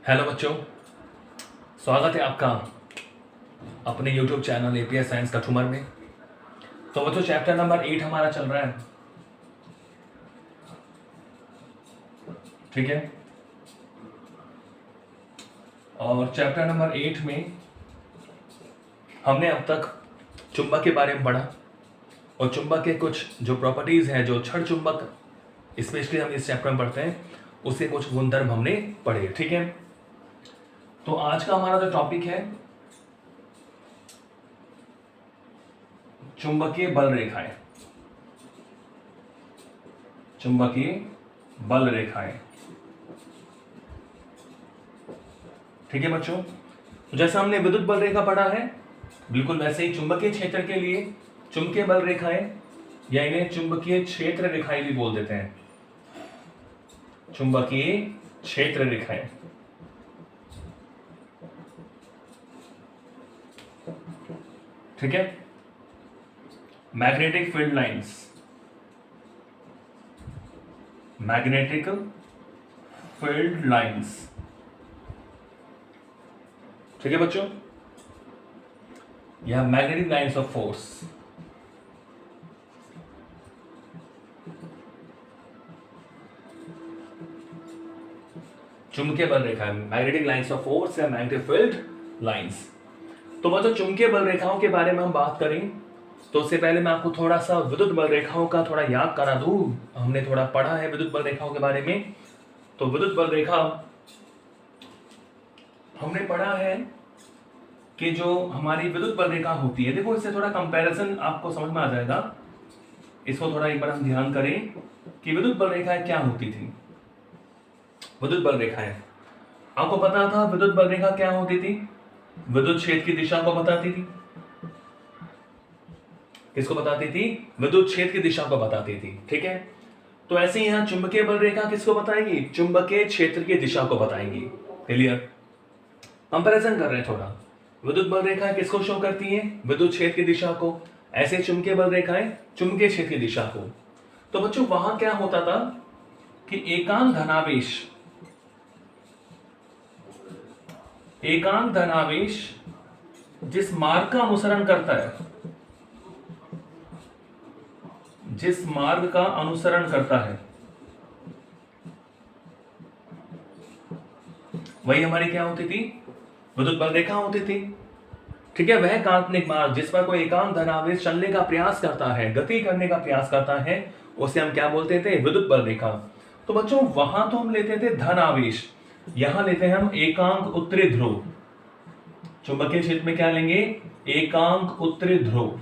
Hello बच्चों, स्वागत है आपका अपने YouTube channel APS science Kathumar में। तो बच्चों चैप्टर नंबर 8 हमारा चल रहा है, ठीक है। और चैप्टर नंबर 8 में हमने अब तक चुंबक के बारे में पढ़ा और चुंबक के कुछ जो प्रॉपर्टीज हैं, जो क्षण चुंबक स्पेशली हम इस चैप्टर में पढ़ते हैं, उसके कुछ गुणधर्म हमने पढ़े, ठीक है। तो आज का हमारा जो टॉपिक है चुंबकीय बल रेखाएं। चुंबकीय बल रेखाएं, ठीक है बच्चों। तो जैसा हमने विद्युत बल रेखा पढ़ा है, बिल्कुल वैसे ही चुंबकीय क्षेत्र के लिए चुंबकीय बल रेखाएं या इन्हें चुंबकीय क्षेत्र रेखाएं भी बोल देते हैं। चुंबकीय क्षेत्र रेखाएं, ठीक है। Magnetic field lines, magnetic field lines, ठीक है बच्चों, या मैग्नेटिक लाइंस ऑफ फोर्स। चुंबकीय बल रेखा, मैग्नेटिक लाइंस ऑफ फोर्स या मैग्नेटिक फील्ड लाइंस। तो बच्चों चुंबकीय बल रेखाओं के बारे में हम बात करें तो उससे पहले मैं आपको थोड़ा सा विद्युत बल रेखाओं का थोड़ा याद करा दूं। हमने थोड़ा पढ़ा है विद्युत बल रेखाओं के बारे में। तो विद्युत बल रेखा हमने पढ़ा है कि जो हमारी विद्युत बल रेखा होती है, देखो इससे थोड़ा कंपैरिजन आपको समझ में आ जाएगा। इसको थोड़ा एक बार हम ध्यान करें कि विद्युत बल रेखाएं क्या होती थी। विद्युत बल रेखाएं, आपको पता था विद्युत बल रेखा क्या होती थी? विद्युत क्षेत्र की दिशा को बताती थी। किसको बताती थी? विद्युत क्षेत्र की दिशा को बताती थी, ठीक है। तो ऐसे ही यहां चुंबकीय बल रेखा किसको बताएगी? चुंबकीय क्षेत्र की दिशा को बताएंगी। क्लियर? कंपैरिजन कर रहे हैं थोड़ा। विद्युत बल रेखाएं किसको शो करती हैं? विद्युत क्षेत्र की दिशा को। ऐसे चुंबकीय बल रेखाएं चुंबकीय क्षेत्र की दिशा को। तो बच्चों वहां क्या होता था कि एकांक धनावेश जिस मार्ग का अनुसरण करता है, जिस मार्ग का अनुसरण करता है, वही हमारी क्या होती थी? विद्युत बल रेखा होती थी, ठीक है। वह काल्पनिक मार्ग जिस पर कोई एकांक धनावेश चलने का प्रयास करता है, गति करने का प्रयास करता है, उसे हम क्या बोलते थे? विद्युत बल रेखा। तो बच्चों वहां तो हम लेते थे धन आवेश, यहां लेते हैं हम एकांक उत्तरी ध्रुव। चुंबकीय क्षेत्र में क्या लेंगे? एकांक उत्तरी ध्रुव,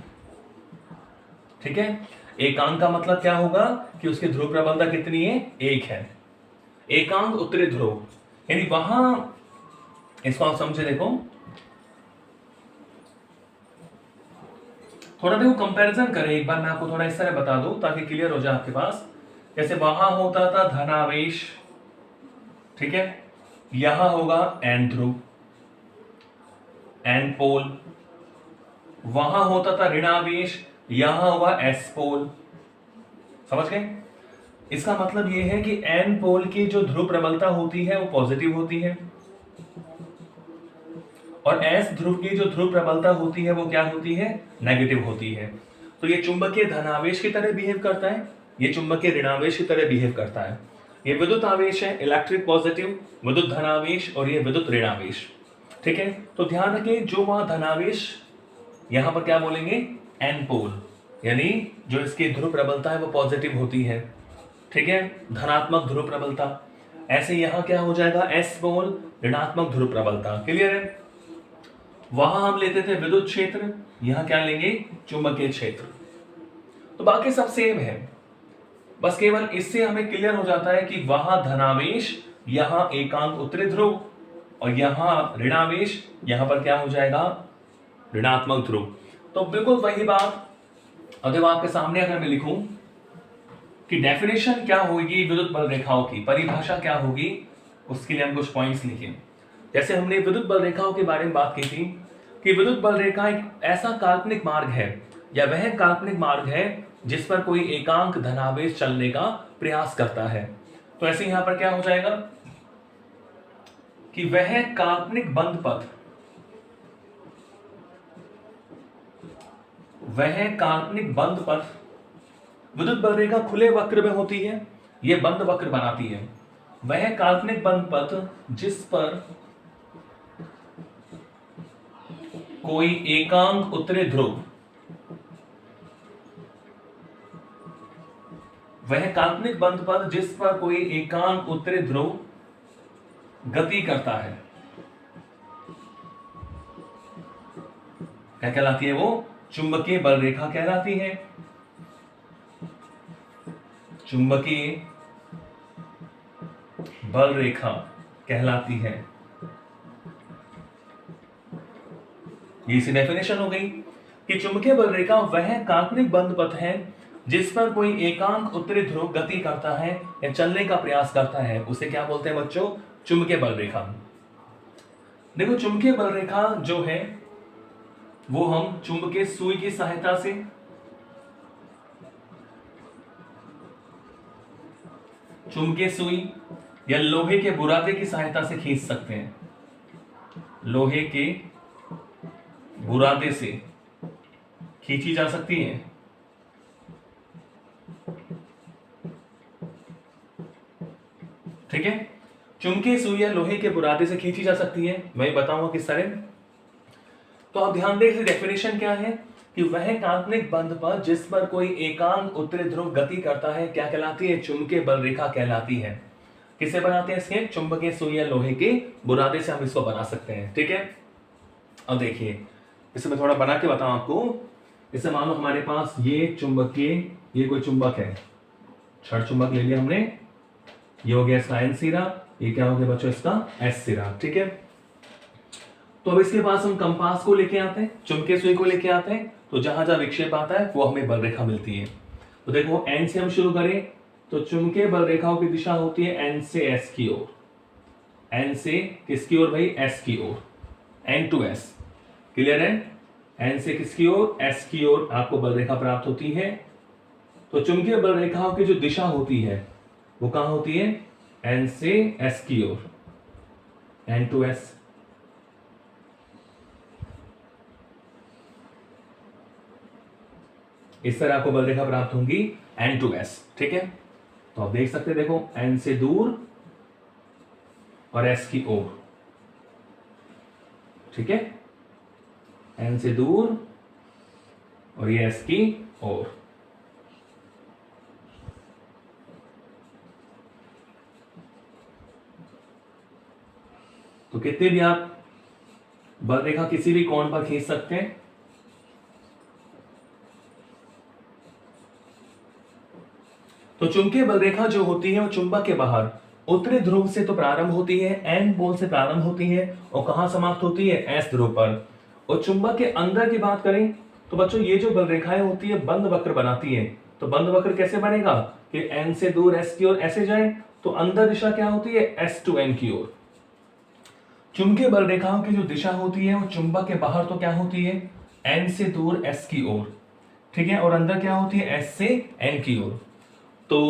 ठीक है। एकांक का मतलब क्या होगा कि उसकी ध्रुव प्रबलता कितनी है? 1 है। एकांक उत्तरी ध्रुव यानी वहां, इसको आप समझे, देखो थोड़ा देखो कंपैरिजन करें एक बार। मैं आपको थोड़ा इस तरह बता दूं ताकि क्लियर हो जाए आपके पास। जैसे वहां होता था धनावेश, ठीक है, यहां होगा एन ध्रुव, एन पोल। वहां होता था ऋणावेश, यहां होगा एस पोल। समझ गए? इसका मतलब यह है कि एन पोल की जो ध्रुव प्रबलता होती है वो पॉजिटिव होती है और एस ध्रुव की जो ध्रुव प्रबलता होती है वो क्या होती है? नेगेटिव होती है। तो ये चुंबकीय धनावेश की तरह बिहेव करता है, ये चुंबकीय ऋणावेश की तरह बिहेव करता है। ये विद्युत आवेश है, इलेक्ट्रिक पॉजिटिव, विद्युत धनावेश, और ये विद्युत ऋणावेश, ठीक है। तो ध्यान रखें, जो वहां धनावेश, यहां पर क्या बोलेंगे? एन पोल, यानी जो इसकी ध्रुव प्रबलता है वो पॉजिटिव होती है, ठीक है, धनात्मक ध्रुव प्रबलता। ऐसे यहां क्या हो जाएगा? एस पोल, ऋणात्मक ध्रुव प्रबलता। क्लियर है? वहां हम लेते थे विद्युत क्षेत्र, यहां क्या लेंगे? चुंबकीय क्षेत्र। तो बाकी सब सेम है, बस केवल इससे हमें क्लियर हो जाता है कि वहां धनावेश, यहां एकांक उत्तरी ध्रुव, और यहां ऋणावेश, यहां पर क्या हो जाएगा? ऋणात्मक ध्रुव। तो बिल्कुल वही बात अगर आपके सामने अगर मैं लिखूं कि डेफिनेशन क्या होगी विद्युत बल रेखाओं की, परिभाषा क्या होगी, उसके लिए हम कुछ पॉइंट्स लिखें। जैसे हमने विद्युत बल रेखाओं के बारे में बात की थी कि विद्युत बल रेखा एक ऐसा काल्पनिक मार्ग है या वह काल्पनिक मार्ग है जिस पर कोई एकांक धनावेश चलने का प्रयास करता है। तो ऐसे यहां पर क्या हो जाएगा कि वह काल्पनिक बंद पथ, वह काल्पनिक बंद पथ विद्युत बल रेखा खुले वक्र में होती है, यह बंद वक्र बनाती है। वह काल्पनिक बंद पथ जिस पर कोई एकांक उत्तरी ध्रुव, वह काल्पनिक बंद पथ जिस पर कोई एकांक उत्तरी ध्रुव गति करता है, क्या कहलाती है वो? चुंबकीय बल रेखा कहलाती है। चुंबकीय बल रेखा कहलाती है। ये इसी डेफिनेशन हो गई कि चुंबकीय बल रेखा वह काल्पनिक बंद पथ है जिस पर कोई एकांक उत्तरी ध्रुव गति करता है या चलने का प्रयास करता है, उसे क्या बोलते हैं बच्चों? चुंबकीय बल रेखा। देखो चुंबकीय बल रेखा जो है वो हम चुंबकीय सुई की सहायता से, चुंबकीय सुई या लोहे के बुरादे की सहायता से खींच सकते हैं। लोहे के बुरादे से खींची जा सकती है। ठीक है, चुंबकीय सुई या लोहे के बुरादे से खींची जा सकती है। मैं बताऊंगा किस तरह। तो आप ध्यान दें, इसकी डेफिनेशन क्या है कि वह काल्पनिक बंद पथ जिस पर कोई एकांक उत्तरी ध्रुव गति करता है क्या कहलाती है? चुंबकीय बल रेखा कहलाती है। किसे बनाते हैं इसके? चुंबकीय सुई या लोहे के बुरादे से हम इसको बना सकते हैं। ठीक है, अब देखिए इसे मैं थोड़ा बना के बताऊं आपको। इसे मान लो हमारे पास ये चुंबकीय, ये कोई चुंबक है, छड़ चुंबक ले लिया हमने, ये हो गया इसका एन सिरा, ये क्या हो गया बच्चों? इसका एस सिरा। ठीक है, तो अब इसके पास हम कंपास को लेके आते हैं, चुंबकीय सुई को लेके आते हैं, तो जहां जहां विक्षेप आता है वो हमें बल रेखा मिलती है। तो देखो एन से हम शुरू करें तो चुंबकीय बल रेखाओं की दिशा होती है एन से एस की ओर। एन से किसकी ओर भाई? एस की ओर, एन टू एस। क्लियर है? एन से किसकी ओर? एस की ओर आपको बल रेखा प्राप्त होती है। तो चुंबकीय बल रेखाओं की जो दिशा होती है वो कहां होती है? एन से एस की ओर, एन टू एस। इस तरह आपको बल रेखा प्राप्त होंगी एन टू एस। ठीक है, तो आप देख सकते हैं, देखो एन से दूर और एस की ओर। ठीक है, एन से दूर और ये एस की ओर। तो कितने भी आप बल रेखा किसी भी कोण पर खींच सकते हैं। तो चुंबकीय बल रेखा जो होती है वो चुंबक के बाहर उत्तरी ध्रुव से तो प्रारंभ होती है, एन पोल से प्रारंभ होती है और कहां समाप्त होती है? एस ध्रुव पर। और चुंबक के अंदर की बात करें तो बच्चों ये जो बल रेखाएं होती है बंद वक्र बनाती है। तो बंद वक्र कैसे बनेगा कि एन से दूर एस की ओर ऐसे जाए, तो अंदर दिशा क्या होती है? एस टू एन की ओर। चुंबकीय बल रेखाओं की जो दिशा होती है वो चुंबक के बाहर तो क्या होती है? एन से दूर एस की ओर। ठीक है, और अंदर क्या होती है? एस से एन की ओर। तो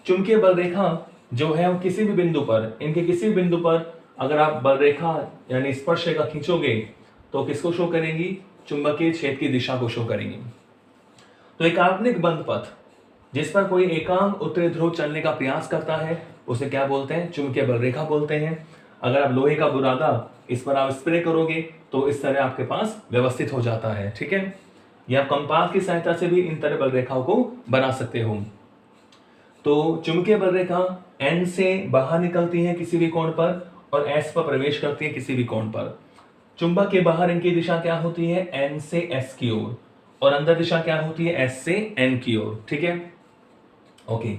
चुंबकीय बल रेखा जो है वो किसी भी बिंदु पर, इनके किसी भी बिंदु पर अगर आप बल रेखा यानी स्पर्श रेखा खींचोगे तो किसको शो करेंगी? चुंबकीय क्षेत्र की दिशा को शो करेंगी। तो एक काल्पनिक बंद पथ जिस पर कोई एकांक उत्तरी ध्रुव चलने का प्रयास करता है उसे क्या बोलते हैं? चुंबकीय बल रेखा बोलते हैं। अगर आप लोहे का बुरादा इस पर आप स्प्रे करोगे तो इस तरह आपके पास व्यवस्थित हो जाता है। ठीक है, या आप कंपास की सहायता से भी इन तरह बल रेखाओं को बना सकते हो। तो चुंबकीय बल रेखा एन से बाहर निकलती है किसी भी कोण पर और एस पर प्रवेश करती है किसी भी कोण पर। चुंबक के बाहर इनकी दिशा क्या होती है? एन से एस की ओर, और अंदर दिशा क्या होती है? एस से एन की ओर। ठीक है, ओके।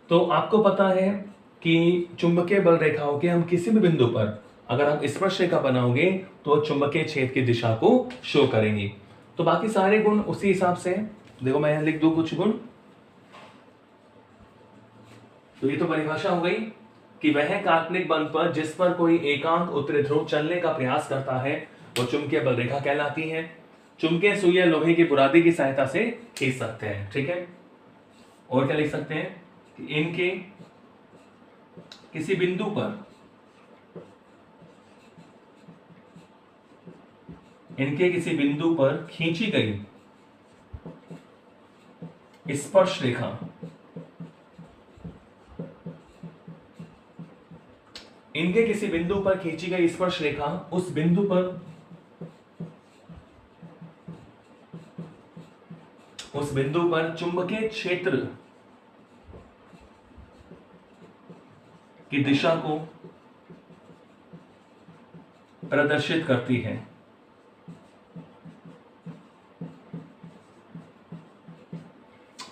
तो आपको पता है कि चुंबकीय बल रेखाओं के हम किसी भी बिंदु पर अगर हम स्पर्श रेखा बनाओगे तो चुंबकीय क्षेत्र की दिशा को शो करेंगी। तो बाकी सारे गुण उसी हिसाब से, देखो मैं यहां लिख दूं कुछ गुण। तो ये तो परिभाषा हो गई कि वह काल्पनिक बंद पर जिस पर कोई एकांक उत्तरी ध्रुव चलने का प्रयास करता है वो चुंबकीय बल रेखा कहलाती है। चुंबकीय सुई या लोहे की बुरादी की सहायता से खींच सकते हैं। ठीक है, और क्या लिख सकते हैं कि इनके किसी बिंदु पर इनके किसी बिंदु पर खींची गई स्पर्श रेखा इनके किसी बिंदु पर खींची गई स्पर्श रेखा उस बिंदु पर चुंबकीय क्षेत्र की दिशा को प्रदर्शित करती है।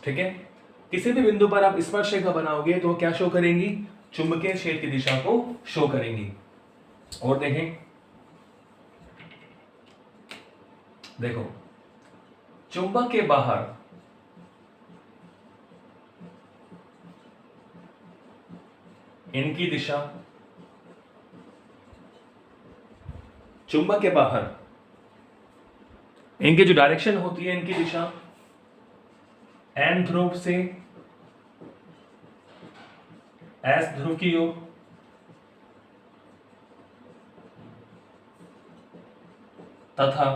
ठीक है, किसी भी बिंदु पर आप स्पर्श रेखा बनाओगे तो क्या शो करेंगी? चुंबकीय क्षेत्र की दिशा को शो करेंगी। और देखें, देखो चुंबक के बाहर इनकी दिशा, चुंबक के बाहर इनकी जो डायरेक्शन होती है, इनकी दिशा एन ध्रुव से एस ध्रुव की ओर तथा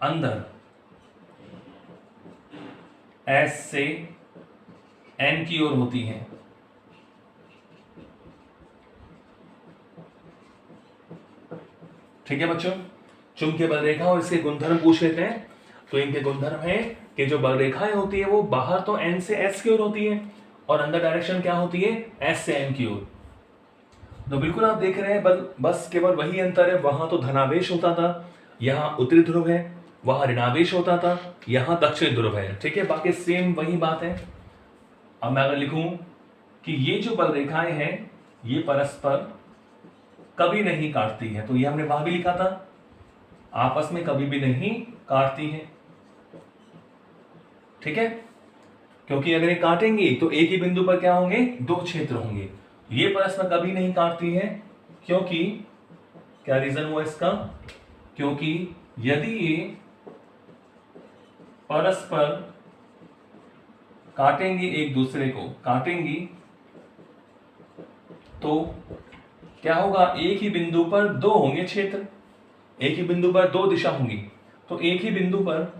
अंदर एस से एन की ओर होती है। ठीक है बच्चों, चुंबकीय बल रेखा और इसके गुणधर्म पूछ लेते हैं। तो इनके गुणधर्म है कि जो बल रेखाएं होती है वो बाहर तो एन से एस की ओर होती है और अंदर डायरेक्शन क्या होती है? एस से एन की ओर। तो बिल्कुल आप देख रहे हैं बस केवल वही अंतर है, वहां तो धनावेश होता था, यहाँ उत्तरी ध्रुव है, वहां ऋणावेश होता था, यहाँ दक्षिण ध्रुव है। ठीक है, बाकी सेम वही बात है। अब मैं अगर लिखूं कि ये जो बल रेखाएं हैं ये परस्पर कभी नहीं काटती है, तो ये हमने वहां भी लिखा था, आपस में कभी भी नहीं काटती है। ठीक है, क्योंकि अगर ये काटेंगे तो एक ही बिंदु पर क्या होंगे? दो क्षेत्र होंगे। ये परस्पर कभी नहीं काटती है क्योंकि क्या रीजन हुआ इसका? क्योंकि यदि ये परस्पर काटेंगे, एक दूसरे को काटेंगी, तो क्या होगा? एक ही बिंदु पर दो होंगे क्षेत्र, एक ही बिंदु पर दो दिशा होंगी, तो एक ही बिंदु पर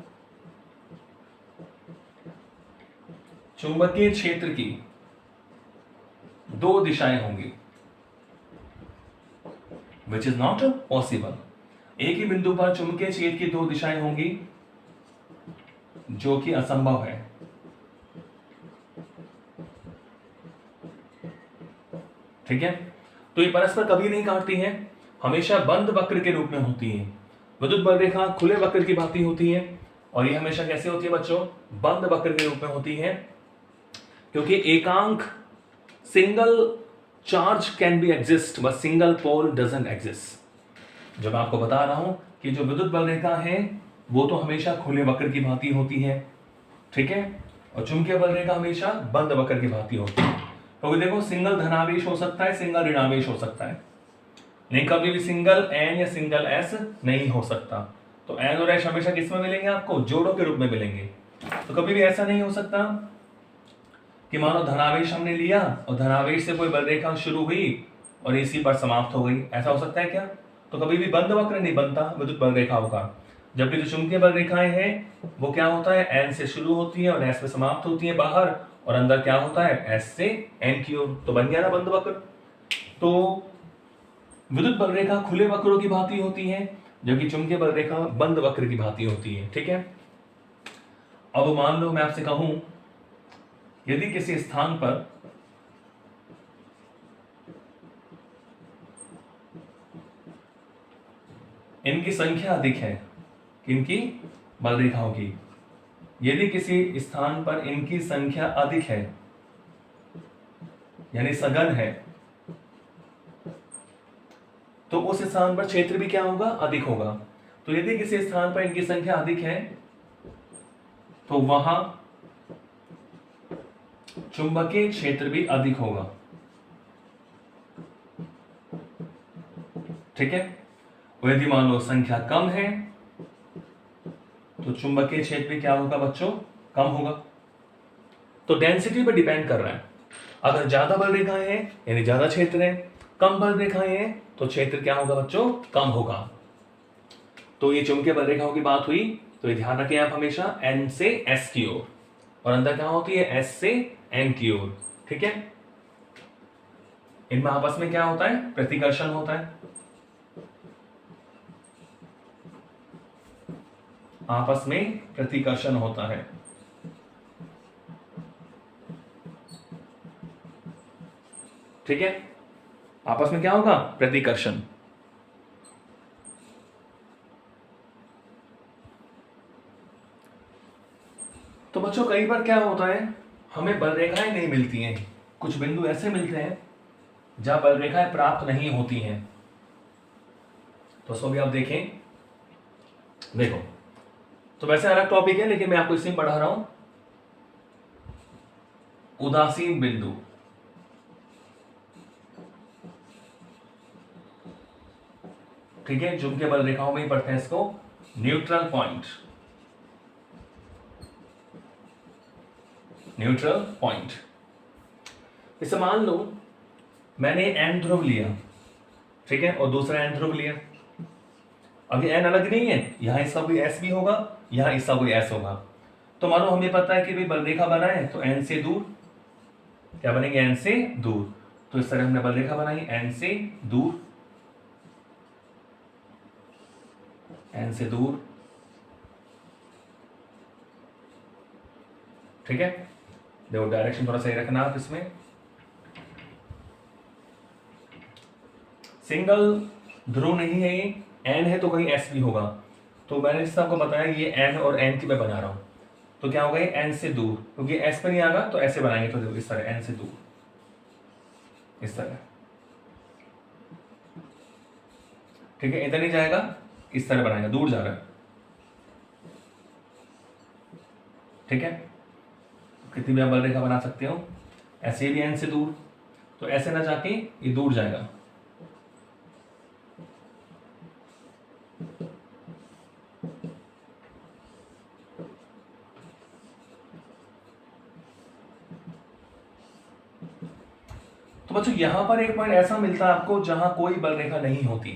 चुंबकीय क्षेत्र की दो दिशाएं होंगी, विच इज नॉट पॉसिबल। एक ही बिंदु पर चुंबकीय क्षेत्र की दो दिशाएं होंगी जो कि असंभव है। ठीक है, तो ये परस्पर कभी नहीं काटती हैं, हमेशा बंद वक्र के रूप में होती है। विद्युत बल रेखा खुले वक्र की भांति होती है और ये हमेशा कैसे होती है बच्चों? बंद वक्र के रूप में होती है, क्योंकि एकांक single charge can be exist but single pole doesn't exist. जब आपको बता रहा हूं कि जो विद्युत बल रेखा है वो तो हमेशा खुले वक्र की भांति होती है। ठीक है, और चुंबकीय बल रेखा हमेशा बंद वक्र की भांति होती है। क्योंकि देखो सिंगल धनावेश हो सकता है, सिंगल ऋणावेश हो सकता है, नहीं कभी भी सिंगल एन या सिंगल एस नहीं हो सकता। तो एन और एस हमेशा किस में मिलेंगे? आपको जोड़ों के रूप में मिलेंगे। तो कभी भी ऐसा नहीं हो सकता कि मानो धनावेश हमने लिया और धनावेश से कोई बल रेखा शुरू हुई और इसी पर समाप्त हो गई, ऐसा हो सकता है क्या? तो कभी भी बंद वक्र नहीं बनता विद्युत बल रेखाओं का। जबकि जो चुंबकीय बल रेखाएं हैं वो क्या होता है? एन से शुरू होती है और एस में समाप्त होती है बाहर, और अंदर क्या होता है? एस से एन की ओर। तो बन गया ना बंद वक्र। तो विद्युत बल रेखा खुले वक्रों की भांति होती है, जबकि चुंबकीय बल रेखा बंद वक्र की भांति होती है। ठीक है, अब मान लो मैं आपसे कहूं यदि किसी स्थान पर इनकी संख्या अधिक है, इनकी बल रेखाओं की, यदि किसी स्थान पर इनकी संख्या अधिक है यानी सघन है, तो उस स्थान पर क्षेत्र भी क्या होगा? अधिक होगा। तो यदि किसी स्थान पर इनकी संख्या अधिक है तो वहां चुंबकीय क्षेत्र भी अधिक होगा। ठीक है, और यदि मान लो संख्या कम है तो चुंबकीय क्षेत्र भी क्या होगा बच्चों? कम होगा। तो डेंसिटी पर डिपेंड कर रहा है। अगर ज्यादा बल रेखाएं हैं यानी ज्यादा क्षेत्र है, कम बल रेखाएं हैं तो क्षेत्र क्या होगा बच्चों? कम होगा। तो ये चुंबकीय बल रेखाओं की बात हुई, तो ये ध्यान रखें आप हमेशा N से S की ओर, और अंदर क्या होती है S से N की ओर। ठीक है, इनमें आपस में क्या होता है, प्रतिकर्षण होता है, आपस में प्रतिकर्षण होता है। ठीक है, आपस में क्या होगा, प्रतिकर्षण। तो बच्चों कई बार क्या होता है, हमें बल रेखाएं नहीं मिलती हैं, कुछ बिंदु ऐसे मिलते हैं जहां बल रेखाएं प्राप्त नहीं होती हैं। तो उसको भी आप देखें, देखो तो वैसे अलग टॉपिक है लेकिन मैं आपको इसी में पढ़ा रहा हूं। उदासीन बिंदु, ठीक है, चुंबकीय बल रेखाओं में ही पढ़ते हैं इसको, न्यूट्रल पॉइंट, न्यूट्रल पॉइंट। इसे मान लो मैंने एन ध्रुव लिया, ठीक है, और दूसरा एन ध्रुव लिया। अब ये एन अलग नहीं है, यहां इसका कोई एस भी होगा, यहां इसका कोई एस होगा। तो मानो हमें पता है कि भाई बल रेखा बना है, तो एन से दूर क्या बनेंगे, एन से दूर। तो इस तरह हमने बल रेखा बनाई, एन से दूर, एन से दूर। ठीक है, देखो डायरेक्शन थोड़ा सही रखना आप इसमें। सिंगल ध्रुव नहीं है ये, एन है तो कहीं एस भी होगा। तो मैंने जिस आपको बताया ये एन और एन की मैं बना रहा हूं, तो क्या होगा, एन से दूर, क्योंकि एस पे नहीं आएगा तो ऐसे बनाएंगे, तो देखो इस तरह एन से दूर, इस तरह। ठीक है, इधर नहीं जाएगा, इस तरह बनाएगा, दूर जा रहा है। ठीक है, कितनी भी आप बल रेखा बना सकते हो, ऐसे भी एन से दूर, तो ऐसे ना जाके ये दूर जाएगा। तो बच्चों यहां पर एक पॉइंट ऐसा मिलता है आपको जहां कोई बल रेखा नहीं होती,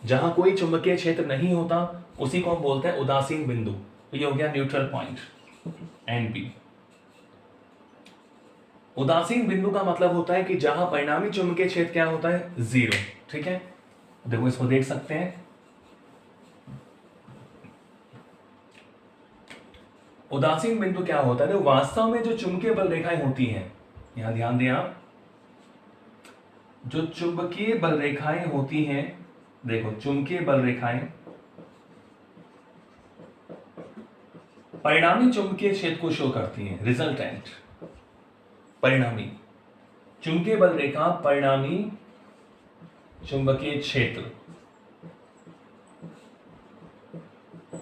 जहां कोई चुंबकीय क्षेत्र नहीं होता, उसी को हम बोलते हैं उदासीन बिंदु। तो ये हो गया न्यूट्रल पॉइंट, एनपी। उदासीन बिंदु का मतलब होता है कि जहां परिणामी चुंबकीय क्षेत्र क्या होता है, जीरो। ठीक है, देखो इसको देख सकते हैं, उदासीन बिंदु क्या होता है, तो वास्तव में जो चुंबकीय बल रेखाएं होती हैं, यहां ध्यान दें आप, जो चुंबकीय बल रेखाएं होती हैं, देखो चुंबकीय बल रेखाएं परिणामी चुंबकीय क्षेत्र को शो करती हैं, रिजल्टेंट, परिणामी चुंबकीय बल रेखा परिणामी चुंबकीय क्षेत्र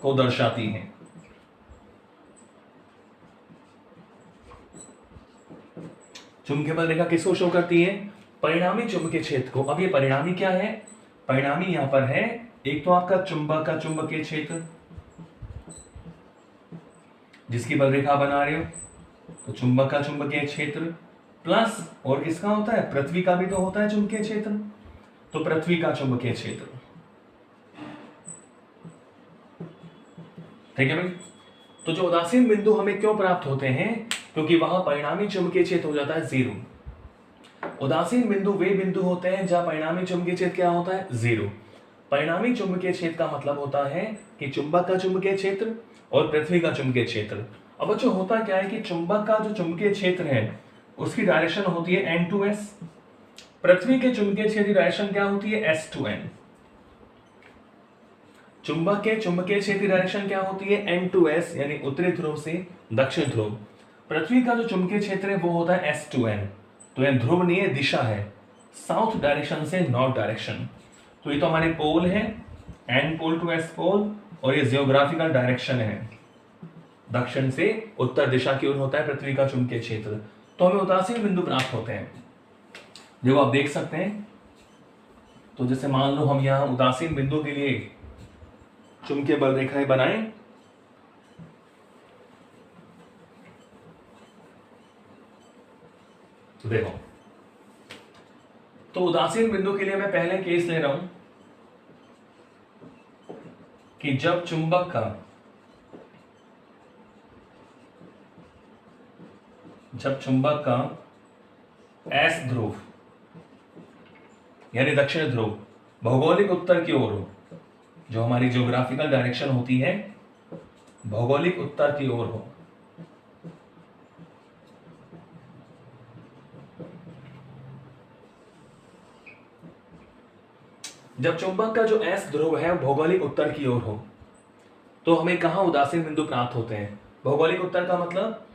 को दर्शाती हैं। चुंबकीय बल रेखा किसको शो करती है, परिणामी चुंबकीय क्षेत्र को। अब ये परिणामी क्या है, परिणामी यहां पर है, एक तो आपका चुंबक का चुंबकीय क्षेत्र जिसकी बल रेखा बना रहे हो, तो चुंबक का चुंबकीय क्षेत्र प्लस, और किसका होता है, पृथ्वी का भी तो होता है चुंबकीय क्षेत्र, तो पृथ्वी का चुंबकीय क्षेत्र। ठीक है भाई, तो जो उदासीन बिंदु हमें क्यों प्राप्त होते हैं, क्योंकि वहां परिणामी चुंबकीय क्षेत्र हो जाता है जीरो। उदासीन बिंदु वे बिंदु होते हैं जहां परिणामी चुंबकीय क्षेत्र क्या होता है, जीरो। परिणामी चुंबकीय क्षेत्र का मतलब होता है कि चुंबक का चुंबकीय क्षेत्र और पृथ्वी का चुंबकीय क्षेत्र। अब बच्चों होता क्या है कि चुंबक का जो चुंबकीय क्षेत्र है उसकी डायरेक्शन होती है n to s, पृथ्वी के चुंबकीय क्षेत्र की डायरेक्शन क्या होती है, s to n। चुंबक के चुंबकीय क्षेत्र की डायरेक्शन क्या होती है, n to s, यानी उत्तरी ध्रुव से दक्षिण ध्रुव। पृथ्वी का जो चुंबकीय क्षेत्र है वो होता है s to n, तो यह ध्रुव नहीं है, दिशा है, साउथ डायरेक्शन से नॉर्थ डायरेक्शन। तो ये तो हमारे पोल है, n पोल टू s पोल, और ये जियोग्राफिकल डायरेक्शन है, दक्षिण से उत्तर दिशा की ओर होता है पृथ्वी का चुंबकीय क्षेत्र। तो हमें उदासीन बिंदु प्राप्त होते हैं, जो आप देख सकते हैं। तो जैसे मान लो हम यहां उदासीन बिंदु के लिए चुंबकीय बल रेखाएं बनाएं, तो देखो, तो उदासीन बिंदु के लिए मैं पहले केस ले रहा हूं, कि जब चुंबक का एस ध्रुव यानी दक्षिण ध्रुव भौगोलिक उत्तर की ओर हो, जो हमारी ज्योग्राफिकल डायरेक्शन होती है भौगोलिक उत्तर की ओर हो, जब चुंबक का जो एस ध्रुव है भौगोलिक उत्तर की ओर हो, तो हमें कहां उदासीन बिंदु प्राप्त होते हैं। भौगोलिक उत्तर का मतलब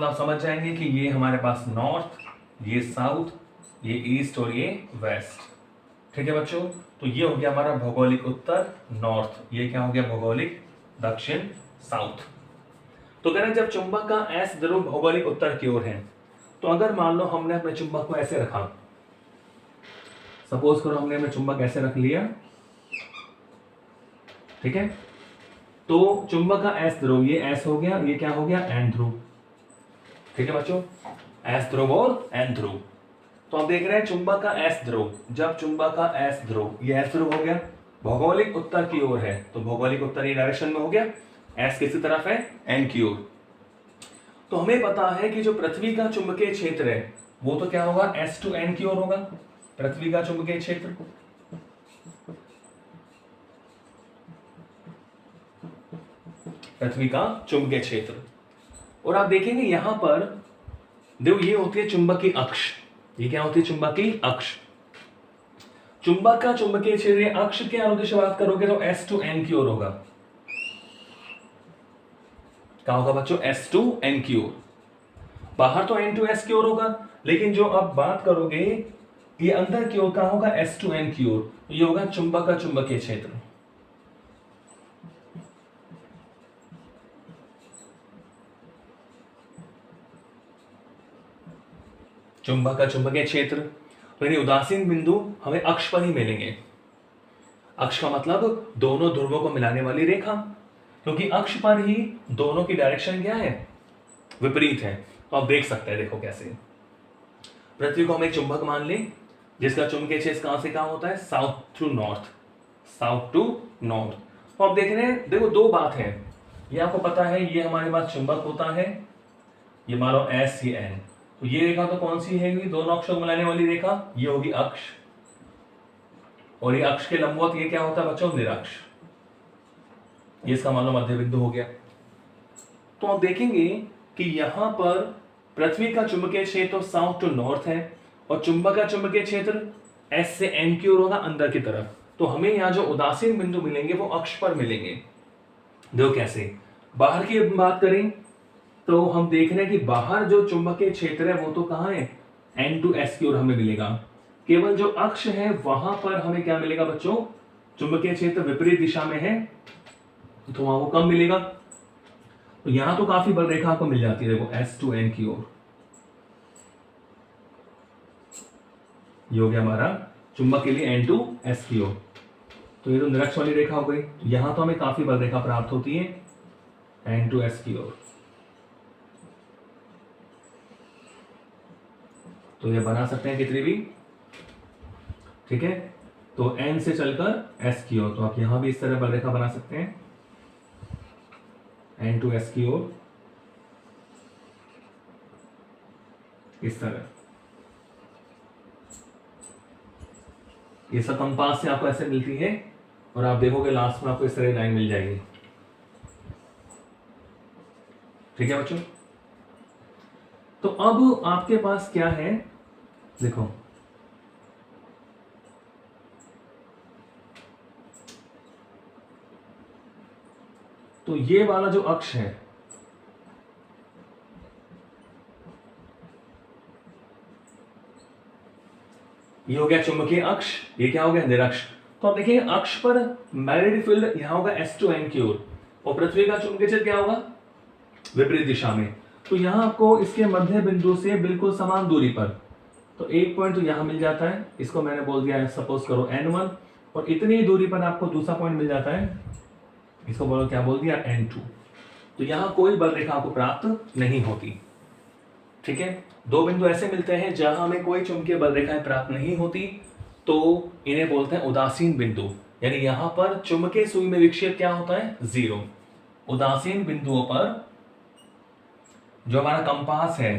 आप समझ जाएंगे कि ये हमारे पास नॉर्थ, ये साउथ, ये ईस्ट और ये वेस्ट। ठीक है बच्चों, तो ये हो गया हमारा भौगोलिक उत्तर नॉर्थ, ये क्या हो गया भौगोलिक दक्षिण साउथ। तो कह रहे हैं जब चुंबक का एस ध्रुव भौगोलिक उत्तर की ओर है, तो अगर मान लो हमने अपने चुंबक को ऐसे रखा, सपोज करो हमने अपने चुंबक ऐसे रख लिया, ठीक है, तो चुंबक का एस ध्रुव, ये एस हो गया, ये क्या हो गया एन ध्रुव। ठीक है बच्चों, एस ध्रुव और एन ध्रुव। तो आप देख रहे हैं चुंबक का एस ध्रुव, जब चुंबक का एस ध्रुव, ये एस ध्रुव हो गया, भौगोलिक उत्तर की ओर है, तो भौगोलिक उत्तर ये डायरेक्शन में हो गया, एस किसी तरफ है एन की ओर। तो हमें पता है कि जो पृथ्वी का चुंबकीय क्षेत्र है वो तो क्या होगा एस टू एन की ओर होगा, पृथ्वी का चुंबकीय क्षेत्र। पृथ्वी का चुंबकीय क्षेत्र, और आप देखेंगे यहां पर देखो ये होती है चुंबक की अक्ष, ये क्या होती है चुंबक की अक्ष। चुंबक का चुंबकीय क्षेत्र अक्ष के अनुदिश से बात करोगे तो एस टू एन की ओर होगा। क्या होगा बच्चों एस टू एन की ओर, बाहर तो एन टू एस की ओर होगा, लेकिन जो अब बात करोगे ये अंदर की ओर कहां होगा एस टू एन की ओर, तो ये होगा चुंबक का चुंबकीय क्षेत्र। चुंबक का चुंबकीय क्षेत्र, तो यानी उदासीन बिंदु हमें अक्ष पर ही मिलेंगे। अक्ष का मतलब दोनों ध्रुवों को मिलाने वाली रेखा, क्योंकि अक्ष पर ही दोनों की डायरेक्शन क्या है विपरीत है। तो आप देख सकते हैं, देखो कैसे पृथ्वी को हम एक चुंबक मान लें जिसका चुंबकीय क्षेत्र कहां से कहां होता है south to north, south to north. तो आप देख रहे हैं, देखो दो बात है, ये आपको पता है ये हमारे पास चुंबक होता है, ये मान लो एस ये एन, तो ये रेखा तो कौन सी है दोनों अक्षों को मिलाने वाली रेखा, ये होगी अक्ष, और ये अक्ष के लंबवत ये क्या होता है बच्चों निरक्ष, ये इसका मान लो मध्य बिंदु हो गया। तो आप देखेंगे कि यहां पर पृथ्वी का चुंबकीय क्षेत्र साउथ टू नॉर्थ है और चुंबक का चुंबकीय क्षेत्र एस से एन की ओर होगा अंदर की तरफ। तो हमें यहां जो उदासीन बिंदु मिलेंगे वो अक्ष पर मिलेंगे। देखो कैसे, बाहर की बात करें तो हम देख रहे हैं कि बाहर जो चुंबकीय क्षेत्र है वो तो कहां है एन टू एस की ओर हमें मिलेगा, केवल जो अक्ष है वहां पर हमें क्या मिलेगा बच्चों चुंबकीय क्षेत्र विपरीत दिशा में है, तो वहां वो कम मिलेगा। तो यहां तो काफी बल रेखा आपको मिल जाती है, देखो एस टू एन की ओर, ये हो गया हमारा चुंबक के लिए एन टू एस की ओर, तो ये तो निरक्ष वाली रेखा हो गई। यहां तो हमें काफी बल रेखा प्राप्त होती है एन टू एस की ओर, तो ये बना सकते हैं कितनी भी, ठीक है। तो एन से चलकर एस की ओर, तो आप यहां भी इस तरह बल रेखा बना सकते हैं एन टू एस की ओर, इस तरह। ये सब कंपास से आपको ऐसे मिलती है और आप देखोगे लास्ट में आपको इस तरह लाइन मिल जाएगी। ठीक है बच्चों, तो अब आपके पास क्या है, देखो तो ये वाला जो अक्ष है ये हो गया चुंबकीय अक्ष, ये क्या हो गया निरक्ष। तो आप देखिए अक्ष पर मैग्नेटिक फील्ड यहां होगा एस टू एन की ओर और पृथ्वी का चुंबकीय क्षेत्र क्या होगा विपरीत दिशा में। तो यहां आपको इसके मध्य बिंदु से बिल्कुल समान दूरी पर, तो एक पॉइंट तो यहां मिल जाता है, इसको मैंने बोल दिया है सपोज करो n1, और इतनी ही दूरी पर आपको दूसरा पॉइंट मिल जाता है, इसको बोलो क्या बोल दिया n2। तो यहां कोई बल रेखा आपको प्राप्त नहीं होती। ठीक है, दो बिंदु ऐसे मिलते हैं जहां हमें कोई चुंबकीय बल रेखाएं प्राप्त नहीं होती, तो इन्हें बोलते हैं उदासीन बिंदु। यानी यहां पर चुंबकीय सुई में विक्षेप क्या होता है? 0। उदासीन बिंदुओं पर जो हमारा कंपास है,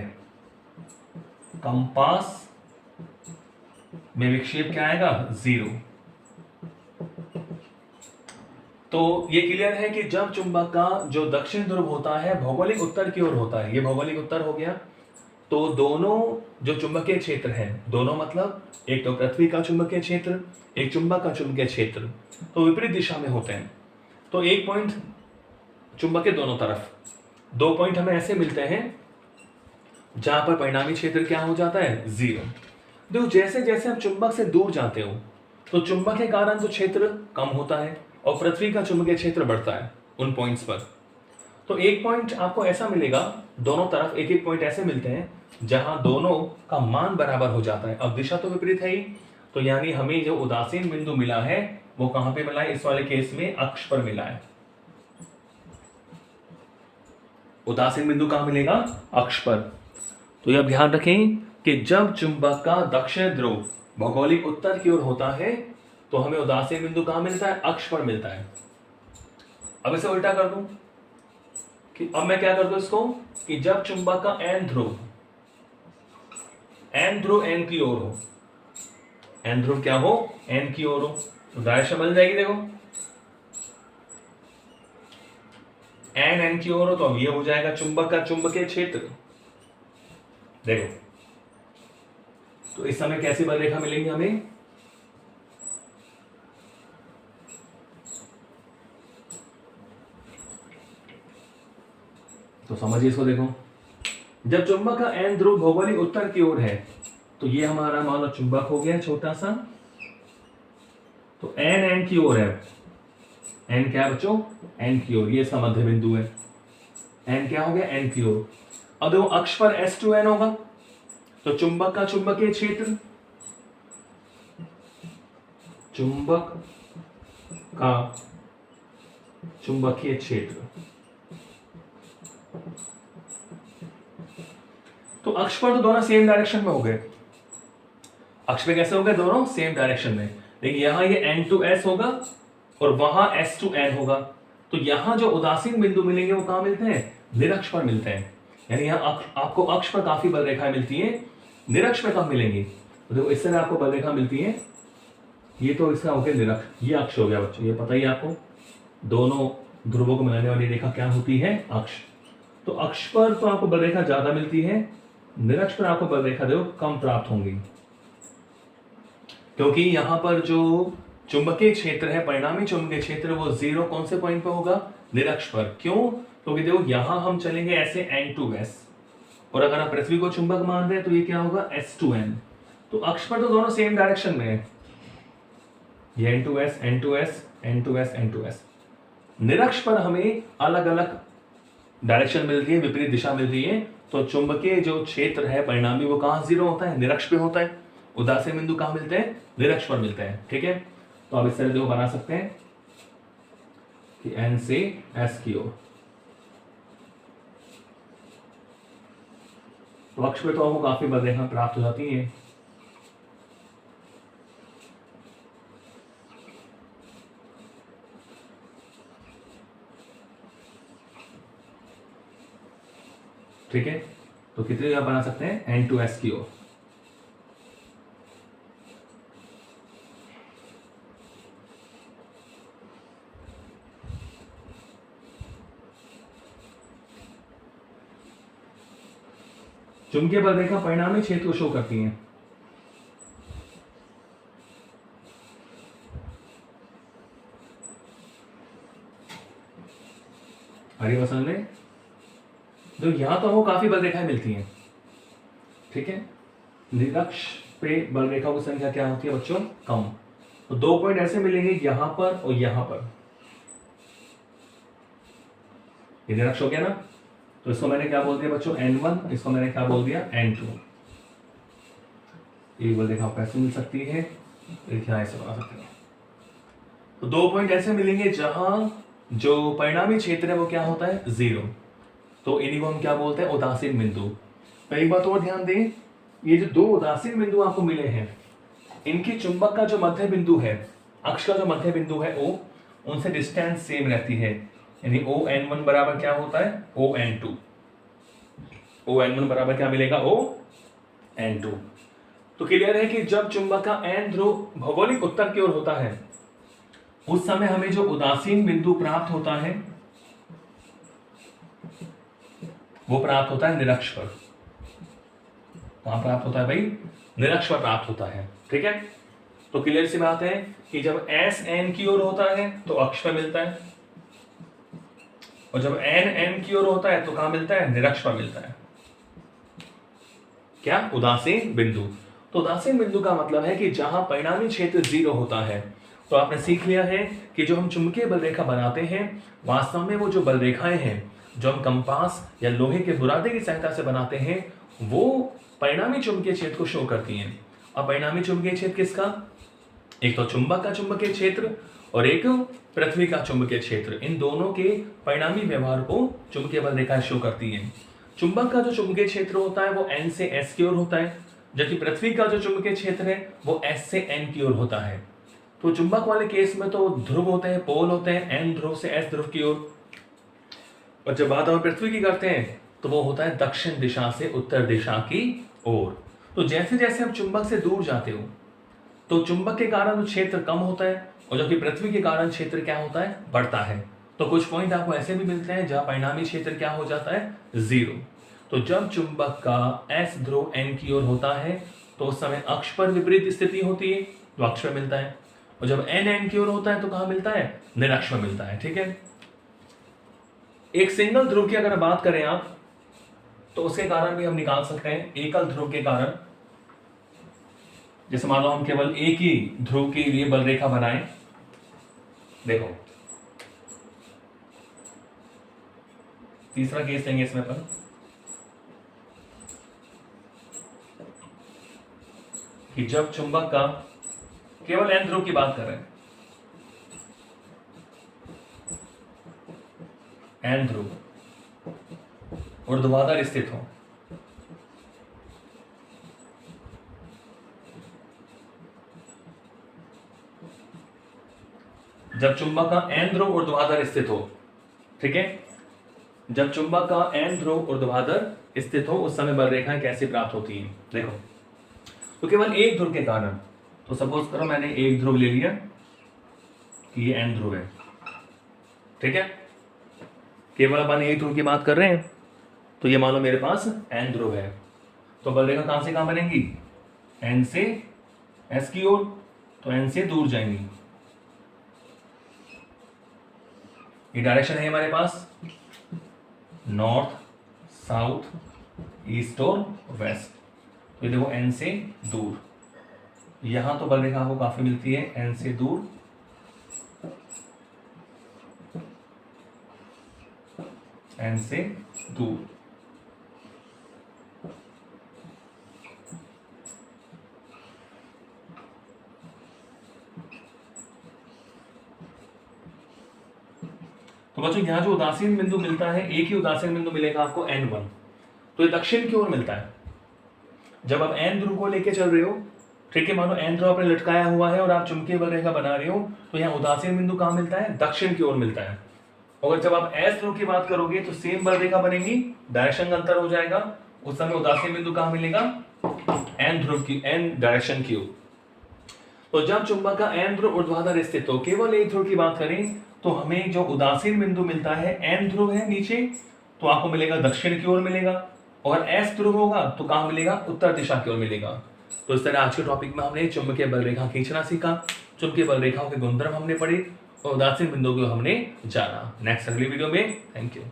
कंपास में विक्षेप क्या आएगा? 0। तो ये क्लियर है कि जब चुंबक का जो दक्षिण ध्रुव होता है भौगोलिक उत्तर की ओर होता है, ये भौगोलिक उत्तर हो गया, तो दोनों जो चुंबकीय क्षेत्र हैं, दोनों मतलब एक तो पृथ्वी का चुंबकीय क्षेत्र, एक चुंबक का चुंबकीय क्षेत्र, तो विपरीत दिशा में होते हैं। तो एक पॉइंट चुंबक के दोनों तरफ, 2 पॉइंट हमें ऐसे मिलते हैं जहां पर परिणामी क्षेत्र क्या हो जाता है? 0। देखो जैसे जैसे आप चुंबक से दूर जाते हो तो चुंबक के कारण तो क्षेत्र कम होता है और पृथ्वी का चुंबकीय क्षेत्र बढ़ता है उन पॉइंट्स पर। तो एक पॉइंट आपको ऐसा मिलेगा, दोनों तरफ एक एक पॉइंट ऐसे मिलते हैं जहां दोनों का मान बराबर हो जाता है। अब दिशा तो विपरीत है ही, तो यानी हमें जो उदासीन बिंदु मिला है वो कहां पे मिला है? इस वाले केस में अक्ष पर मिला है। उदासीन बिंदु कहां मिलेगा? अक्ष पर। तो यह ध्यान रखें कि जब चुंबक का दक्षिण ध्रुव भौगोलिक उत्तर की ओर होता है तो हमें उदासीन बिंदु कहां मिलता है? अक्ष पर मिलता है। अब इसे उल्टा कर दूं कि अब मैं क्या कर दूं इसको कि जब चुंबक का n ध्रुव n की ओर हो, n ध्रुव क्या हो? n की ओर हो, तो डायरेक्शन बदल जाएगी। देखो n की ओर हो तो अब ये हो जाएगा चुंबक का चुंबकीय क्षेत्र। देखो तो इस समय कैसी बलरेखा मिलेंगी हमें? तो समझिए इसको। देखो जब चुंबक का n ध्रुव भौगोलिक उत्तर की ओर है तो ये हमारा मान लो चुंबक हो गया छोटा सा, तो n की ओर है। n क्या है बच्चों? n की ओर, ये इसका मध्य बिंदु है। n क्या हो गया? n की ओर। अब देखो अक्ष पर S2n होगा, तो चुंबक का चुंबकीय क्षेत्र, चुंबक का चुंबकीय क्षेत्र, तो अक्ष पर तो दोनों सेम डायरेक्शन में हो गए। अक्ष पे कैसे हो गए? दोनों सेम डायरेक्शन में। लेकिन यहां ये N2S होगा और वहां S2N होगा, तो यहां जो उदासीन बिंदु मिलेंगे वो कहां मिलते हैं? निरक्ष पर मिलते हैं। यानी यहां आपको अक्ष पर काफी बलरेखाएं मिलती हैं, निरक्ष में कब मिलेंगी? तो देखो इस तरह आपको बलरेखा मिलती है। ये तो इसका हो गया निरक्ष, ये अक्ष हो गया बच्चों, ये पता ही आपको। दोनों ध्रुवों को मिलाने वाली रेखा क्या होती है? अक्ष। तो अक्ष पर तो आपको बलरेखा ज्यादा मिलती है, निरक्ष पर आपको बलरेखा देखो कम प्राप्त होंगी, क्योंकि यहां पर जो चुंबकीय क्षेत्र है, परिणामी चुंबकीय क्षेत्र, वो 0 कौन से पॉइंट पर होगा? निरक्ष पर। क्यों? क्योंकि देखो यहां हम चलेंगे ऐसे N2S, और अगर आप पृथ्वी को चुंबक मान रहे हैं तो ये क्या होगा? S2N। तो अक्ष पर तो दोनों सेम डायरेक्शन में है, ये N2S N2S N2S N2S। निरक्ष पर हमें अलग अलग डायरेक्शन मिलती है, विपरीत दिशा मिलती है। तो चुंबकीय जो क्षेत्र है परिणामी वो कहां 0 होता है? निरक्ष पे होता है। उदासीन बिंदु कहां मिलते हैं? निरक्ष पर मिलते हैं। ठीक है, तो अब इस तरह देखो बना सकते हैं कि N से S की ओर। तो अक्ष पे तो आपको काफी बलरेखा प्राप्त हो जाती है। ठीक है, तो कितने आप बना सकते हैं? N2S की ओर। चुंबकीय बलरेखा परिणामी क्षेत्र को शो करती हैं। हरिवसन में तो यहां तो हमको काफी बलरेखाएं मिलती हैं। ठीक है, निरक्ष पे बलरेखाओं की संख्या क्या होती है बच्चों? कम। तो 2 पॉइंट ऐसे मिलेंगे यहां पर और यहां पर। ये निरक्ष हो गया ना, तो इसको मैंने क्या बोल दिया बच्चों? N1। इसको मैंने क्या बोल दिया? N2। एक बलरेखा ऐसे मिल सकती है, एक यहां ऐसे बना सकते हैं। तो 2 पॉइंट ऐसे मिलेंगे जहां जो परिणामी क्षेत्र है वो क्या होता है? 0। तो इन्हीं को हम क्या बोलते हैं? उदासीन बिंदु। तो एक बात और ध्यान दें, ये जो 2 उदासीन बिंदु आपको मिले हैं, इनकी चुंबक का जो मध्य बिंदु है अक्ष का जो मध्य बिंदु है O, उनसे डिस्टेंस सेम रहती है, यानी ON1 बराबर क्या होता है ON2। ON1 बराबर क्या मिलेगा ON2। तो क्लियर है कि जब चुंबक का N ध्रुव भौगोलिक उत्तर की ओर होता है उस समय हमें जो उदासीन बिंदु प्राप्त होता है वो प्राप्त होता है निरक्ष पर। कहां प्राप्त होता है भाई? निरक्ष पर प्राप्त होता है। ठीक है, तो क्लियर सी बात है कि जब S N की ओर होता है तो अक्ष पर मिलता है, और जब N N की ओर होता है तो कहां मिलता है? निरक्ष पर मिलता है। क्या? उदासीन बिंदु। तो उदासीन बिंदु का मतलब है कि जहां परिणामी क्षेत्र 0 होता है। तो आपने सीख लिया है कि जो हम चुंबकीय बल रेखा बनाते हैं वास्तव में वो जो बल रेखाएं हैं जो हम कंपास या लोहे के बुरादे की सहायता से बनाते हैं वो परिणामी चुंबकीय क्षेत्र को शो करती हैं। अब परिणामी चुंबकीय क्षेत्र किसका? एक तो चुंबक का चुंबकीय क्षेत्र और एक पृथ्वी का चुंबकीय क्षेत्र। इन दोनों के परिणामी व्यवहार को चुंबकीय बल रेखाएं शो करती हैं। चुंबक का जो चुंबकीय क्षेत्र होता है वो N से S की ओर होता है, जबकि पृथ्वी का जो चुंबकीय क्षेत्र है वो S से N की ओर होता है। तो चुंबक वाले केस में तो ध्रुव होते हैं, पोल होते हैं N ध्रुव से S ध्रुव की ओर, और जब बात हम पृथ्वी की करते हैं तो वो होता है दक्षिण दिशा से उत्तर दिशा की ओर। तो जैसे जैसे हम चुंबक से दूर जाते हो तो चुंबक के कारण क्षेत्र कम होता है, और जबकि पृथ्वी के कारण क्षेत्र क्या होता है? बढ़ता है। तो कुछ पॉइंट आपको ऐसे भी मिलते हैं जहां परिणामी क्षेत्र क्या हो जाता है? 0। तो जब चुंबक का S ध्रुव N की ओर होता है तो उस समय अक्ष पर विपरीत स्थिति होती है, तो अक्ष पर मिलता है, और जब N की ओर होता है तो कहां मिलता है? निरक्ष में मिलता है। ठीक है, एक सिंगल ध्रुव की अगर बात करें आप तो उसके कारण भी हम निकाल सकते हैं। एकल ध्रुव के कारण, जैसे मान लो हम केवल एक ही ध्रुव के लिए बल रेखा बनाएं। देखो तीसरा केस लेंगे इसमें अपन, कि जब चुंबक का केवल N ध्रुव की बात कर रहे हैं, N ध्रुव ऊर्ध्वाधर स्थित हो, जब चुंबक का N ध्रुव ऊर्ध्वाधर स्थित हो। ठीक है, जब चुंबक का N ध्रुव ऊर्ध्वाधर स्थित हो उस समय बल रेखाएं कैसे प्राप्त होती हैं? देखो, तो केवल एक ध्रुव के कारण, तो सपोज करो मैंने एक ध्रुव ले लिया कि ये N ध्रुव है। ठीक है, केवल अपन एक ध्रुव की बात कर रहे हैं, तो ये मान लो मेरे पास N ध्रुव है, तो बल रेखा कहां से कहां बनेगी? N से S की ओर, तो N से दूर जाएंगी। ये डायरेक्शन है हमारे पास नॉर्थ, साउथ, ईस्ट और वेस्ट। तो देखो N से दूर, यहां तो बल रेखा आपको काफी मिलती है N से दूर, N से दूर। तो बच्चों यहाँ जो उदासीन बिंदु मिलता है, एक ही उदासीन बिंदु मिलेगा आपको N1, तो ये दक्षिण की ओर मिलता है। जब आप N ध्रुव को लेके चल रहे हो, ठीक है, मानो N ध्रुव आपने लटकाया हुआ है और आप चुंबकीय बल रेखा बना रहे हो, तो यहाँ उदासीन बिंदु कहाँ मिलता है? दक्षिण की ओर मिलता है। और जब आप S ध्रुव की बात करोगे तो सेम बल रेखा बनेगी, डायरेक्शन का अंतर हो जाएगा, उस समय उदासीन बिंदु कहाँ मिलेगा? N ध्रुव की, N डायरेक्शन की ओर। तो जब चुंबक का N ध्रुव ऊर्ध्वाधर स्थित हो, केवल एक ध्रुव की बात करें तो हमें जो उदासीन बिंदु मिलता है, N ध्रुव है नीचे, तो आपको मिलेगा दक्षिण की ओर मिलेगा, और S ध्रुव होगा तो कहां मिलेगा? उत्तर दिशा की ओर मिलेगा। तो इस तरह आज के टॉपिक में हमने चुंबकीय बल रेखा खींचना सीखा, चुंबकीय बल रेखाओं के गुणधर्म हमने पढ़े और उदासीन बिंदुओं को हमने जाना। नेक्स्ट अगली वीडियो में, थैंक यू।